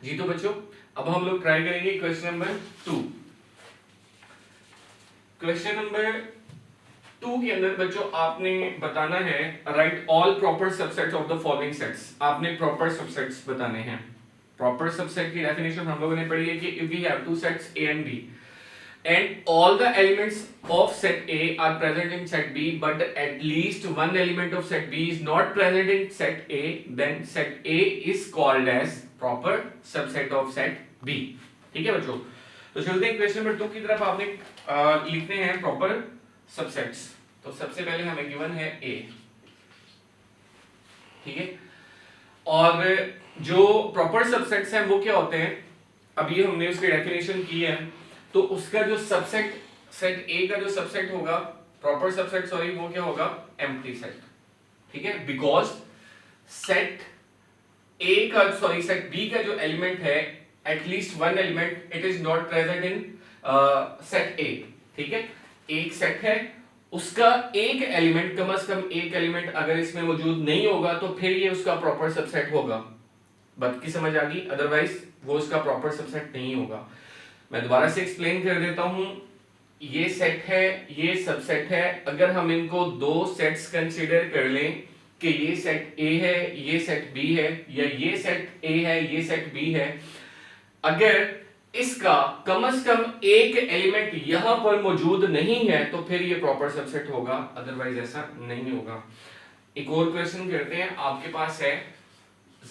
जी तो बच्चों अब हम लोग ट्राई करेंगे क्वेश्चन नंबर 2। क्वेश्चन नंबर 2 के अंदर बच्चों आपने बताना है right all proper subsets of the following sets. आपने प्रॉपर सबसेट्स बताने हैं। प्रॉपर सबसेट की डेफिनेशन हम लोगों ने पढ़ी है कि if we have two sets A and B and all the elements of set A are present in set B but at least one element of set B is not present in set A, then set A is called as proper subset of set B। ठीक है बच्चों, तो चलते हैं question number 2 की तरफ। आपने लिखने हैं प्रॉपर सबसेट्स। तो सबसे पहले हमें गिवन है A, ठीक है। और जो प्रॉपर सबसेट्स हैं वो क्या होते हैं, अभी हमने उसकी डेफिनेशन की है। तो उसका जो सबसेट सेट A का जो सबसेट होगा प्रॉपर सबसेट, सॉरी, वो क्या होगा, एम्प्टी सेट। ठीक है, बिकॉज सेट A का सॉरी सेट B का जो एलिमेंट है at least one element it is not present in set A। ठीक है, एक सेट है उसका एक एलिमेंट, कम से कम एक एलिमेंट अगर इसमें मौजूद नहीं होगा तो फिर ये उसका प्रॉपर सबसेट होगा। बात की समझ आ गई? अदरवाइज वो उसका प्रॉपर सबसेट नहीं होगा। मैं दोबारा से एक्सप्लेन कर देता हूं। ये सेट है, ये सबसेट है। अगर हम इनको दो सेट्स कंसीडर कर लें कि ये सेट A है, ये सेट B है, या ये सेट A है, ये सेट B है, अगर इसका कम से कम एक एलिमेंट यहां पर मौजूद नहीं है तो फिर ये प्रॉपर सबसेट होगा, अदरवाइज ऐसा नहीं होगा। एक और क्वेश्चन करते हैं। आपके पास है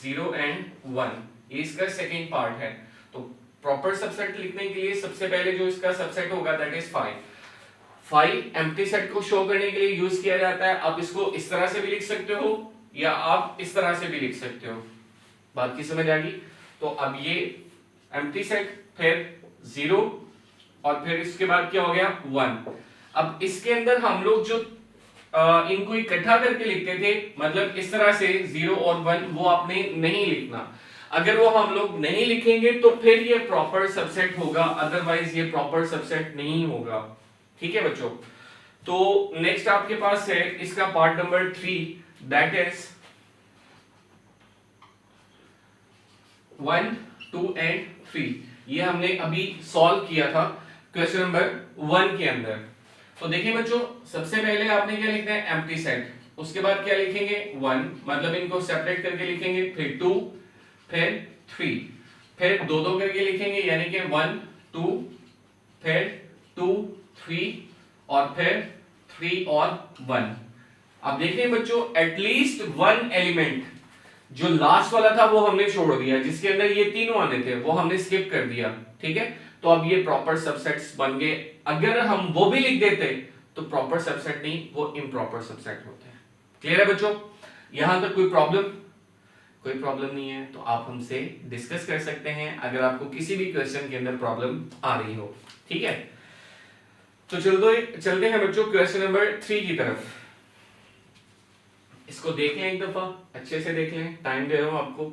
0 and 1, ये इसका सेकेंड पार्ट है। तो प्रॉपर सबसेट लिखने के लिए सबसे पहले जो इसका सबसेट होगा दैट इज 5। 5 एम्प्टी सेट को शो करने के लिए यूज किया जाता है। आप इसको इस तरह से भी लिख सकते हो या आप इस तरह से भी लिख सकते हो। बात की समझ आ गई? तो अब ये एम्प्टी सेट, फिर 0 और फिर इसके बाद क्या हो गया 1। अब इसके अंदर हम लोग जो इनको इकट्ठा करके लिखते थे, मतलब इस तरह से 0 और 1, वो आपने नहीं लिखना। अगर वो हम लोग नहीं लिखेंगे तो फिर ये प्रॉपर सबसेट होगा, अदरवाइज ये प्रॉपर सबसेट नहीं होगा। ठीक है बच्चों, तो नेक्स्ट आपके पास है इसका part number 3, that is 1, 2 and 3। ये हमने अभी सॉल्व किया था क्वेश्चन नंबर 1 के अंदर। तो देखिए बच्चों, सबसे पहले आपने क्या लिखना है, एम्प्टी सेट। उसके बाद क्या लिखेंगे 1, मतलब इनको सेपरेट करके लिखेंगे, फिर 2, फिर 3, फिर दो दो करके लिखेंगे, यानी कि 1, 2, फिर 2, 3 और फिर 3 और 1। अब देखिए बच्चों, एटलीस्ट वन एलिमेंट, जो लास्ट वाला था वो हमने छोड़ दिया, जिसके अंदर ये तीनों आने थे वो हमने स्किप कर दिया। ठीक है, तो अब ये प्रॉपर सबसेट्स बन गए। अगर हम वो भी लिख देते तो प्रॉपर सबसेट नहीं, वो इम्प्रॉपर सबसेट होते हैं। क्लियर है बच्चों? यहां तक कोई प्रॉब्लम? कोई प्रॉब्लम नहीं है तो आप हमसे डिस्कस कर सकते हैं अगर आपको किसी भी क्वेश्चन के अंदर प्रॉब्लम आ रही हो। ठीक है, तो चलते हैं बच्चों क्वेश्चन नंबर 3 की तरफ। इसको देख लें एक दफा, अच्छे से देख लें, टाइम दे रहा हूं आपको।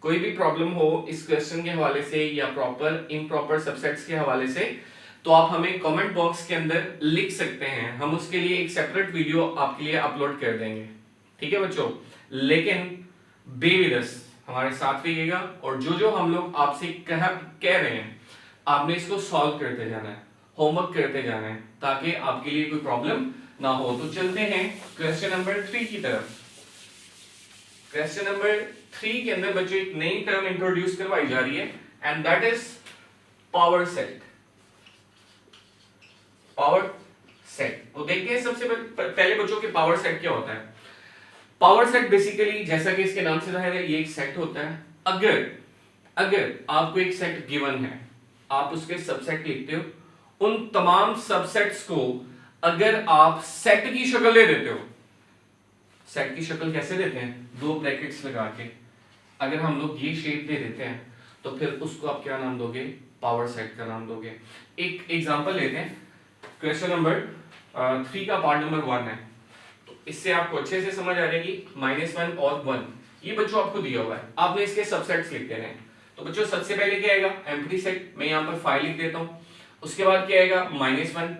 कोई भी प्रॉब्लम हो इस क्वेश्चन के हवाले से या प्रॉपर इम्प्रॉपर सबसेट्स के हवाले से, तो आप हमें कमेंट बॉक्स के अंदर लिख सकते हैं। हम उसके लिए एक सेपरेट वीडियो आपके लिए अपलोड कर देंगे। ठीक है बच्चों, लेकिन बी विद अस, हमारे साथ रहिएगा और जो जो हम लोग आपसे कह रहे हैं आपने इसको सॉल्व करते जाना है, होमवर्क करते जाना है, ताकि आपके लिए कोई प्रॉब्लम ना हो। तो चलते हैं क्वेश्चन नंबर 3 की तरफ। क्वेश्चन नंबर 3 के अंदर बच्चों एक नई टर्म इंट्रोड्यूस करवाई जा रही है and that is power set. Power set, तो देखते हैं सबसे पहले बच्चों के पावर सेट क्या होता है। पावर सेट बेसिकली जैसा कि इसके नाम से जाहिर है, ये एक सेट होता है। अगर आपको एक सेट गिवन है, आप उसके सबसेट लिखते हो, उन तमाम सबसेट्स को अगर आप सेट की शक्ल दे देते हो, सेट की शक्ल कैसे देते हैं, दो ब्रैकेट्स लगा के, अगर हम लोग ये शेप दे देते हैं तो फिर उसको आप क्या नाम दोगे, पावर सेट का नाम दोगे। एक एग्जांपल लेते हैं, क्वेश्चन नंबर 3 का पार्ट नंबर 1 है, तो इससे आपको अच्छे से समझ आ जाएगी। -1 और 1 ये बच्चों आपको दिया हुआ है, आपने इसके सबसेट्स लिख देने हैं। तो बच्चों सबसे पहले क्या आएगा, एम्प्टी सेट। मैं यहाँ पर 5 लिख देता हूँ। उसके बाद क्या आएगा, -1।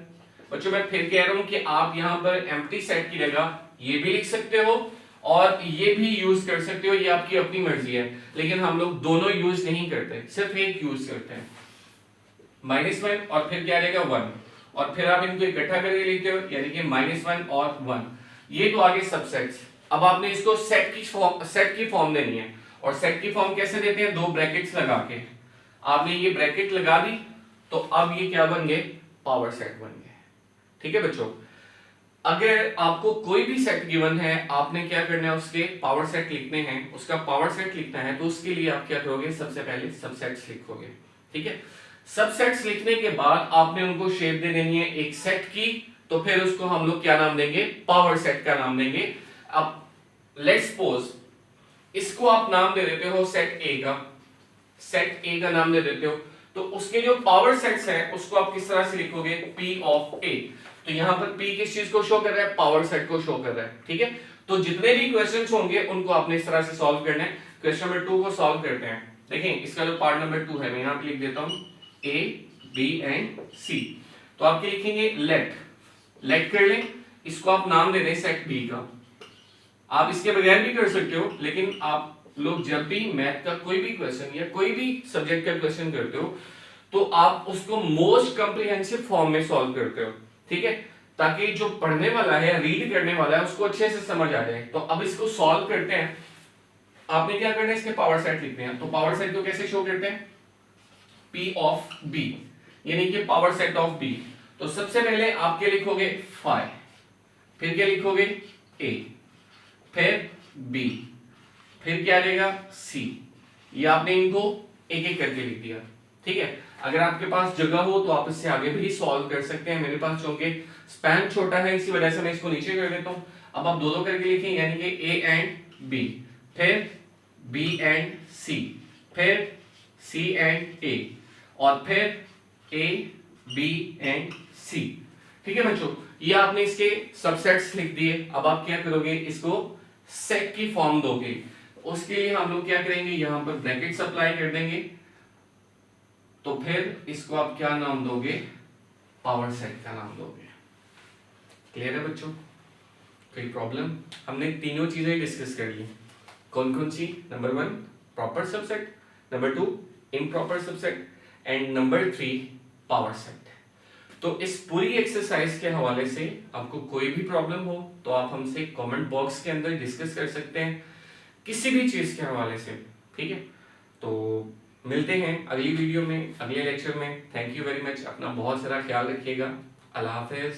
बच्चों मैं फिर कह रहा हूँ कि आप यहाँ पर एम्प्टी सेट की जगह ये भी लिख सकते हो और ये भी यूज कर सकते हो, ये आपकी अपनी मर्जी है, लेकिन हम लोग दोनों यूज नहीं करते, सिर्फ एक यूज करते हैं, -1 और फिर क्या रहेगा 1, और फिर आप इनको इकट्ठा करके लिखते हो, यानी कि -1 और 1। ये तो आगे सबसेट्स। अब आपने इसको सेट की फॉर्म देनी है, और सेट की फॉर्म कैसे देते हैं, 2 ब्रैकेट्स लगा के। आपने ये ब्रैकेट लगा दी तो अब ये क्या बन गए, पावर सेट बन गए। ठीक है बच्चों, अगर आपको कोई भी सेट गिवन है, आपने क्या करना है, उसके पावर सेट लिखने हैं, उसका पावर सेट लिखना है, तो उसके लिए आप क्या करोगे, सबसे पहले सबसेट्स लिखोगे। ठीक है, सबसेट्स लिखने के बाद आपने उनको शेप दे देनी है एक सेट की, तो फिर उसको हम लोग क्या नाम देंगे, पावर सेट का नाम देंगे। अब लेट्स सपोज इसको आप नाम दे देते हो सेट ए का, सेट ए का नाम दे देते हो, तो उसके जो पावर सेट्स हैं उसको आप किस तरह से लिखोगे, P ऑफ A। तो यहां पर P किस चीज को शो कर रहा है, पावर सेट को शो कर रहा है। ठीक है, तो जितने भी क्वेश्चंस होंगे उनको आपने इस तरह से सॉल्व करना है। क्वेश्चन नंबर 2 को सॉल्व करते हैं। देखिए इसका जो पार्ट नंबर 2 है, मैं यहां पे लिख देता हूं A, B एंड C। तो आप क्या लिखेंगे, लेट कर लें, इसको आप नाम दे दें सेट B का। आप इसके बगैर भी कर सकते हो, लेकिन आप लोग जब भी मैथ का कोई भी क्वेश्चन या कोई भी सब्जेक्ट का क्वेश्चन करते हो, तो आप उसको मोस्ट कॉम्प्रिहेंसिव फॉर्म में सॉल्व करते हो। ठीक है, ताकि जो पढ़ने वाला है, रीड करने वाला है, उसको अच्छे से समझ आ जाए। तो अब इसको सॉल्व करते हैं। आपने क्या करना है, इसके पावर सेट लिखते हैं। तो पावर सेट को कैसे शो करते हैं, P ऑफ B, यानी कि पावर सेट ऑफ B। तो सबसे पहले आप क्या लिखोगे, 5, फिर क्या लिखोगे, A, फिर B, फिर क्या रहेगा, C। ये आपने इनको एक एक करके लिख दिया। ठीक है, अगर आपके पास जगह हो तो आप इससे आगे भी सॉल्व कर सकते हैं। मेरे पास चूंकि स्पैन छोटा है, इसी वजह से मैं इसको नीचे कर देता हूं। अब आप दो करके लिखें, यानी कि A एंड B, फिर B एंड C, फिर C एंड A, और फिर A, B एंड C। ठीक है बच्चों, ये आपने इसके सबसेट्स लिख दिए। अब आप क्या करोगे, इसको सेट की फॉर्म दोगे। उसके लिए हम लोग क्या करेंगे, यहां पर ब्रैकेट्स अप्लाई कर देंगे, तो फिर इसको आप क्या नाम दोगे, पावर सेट का नाम दोगे। क्लियर है बच्चों, कोई प्रॉब्लम? हमने तीनों चीजें डिस्कस कर ली। कौन कौन सी, number 1 proper subset, number 2 improper subset, and number 3 power set. तो इस पूरी एक्सरसाइज के हवाले से आपको कोई भी प्रॉब्लम हो तो आप हमसे कमेंट बॉक्स के अंदर डिस्कस कर सकते हैं, किसी भी चीज के हवाले से। ठीक है, तो मिलते हैं अगली वीडियो में, अगले लेक्चर में। थैंक यू वेरी मच, अपना बहुत सारा ख्याल रखिएगा। अल्लाह हाफिज।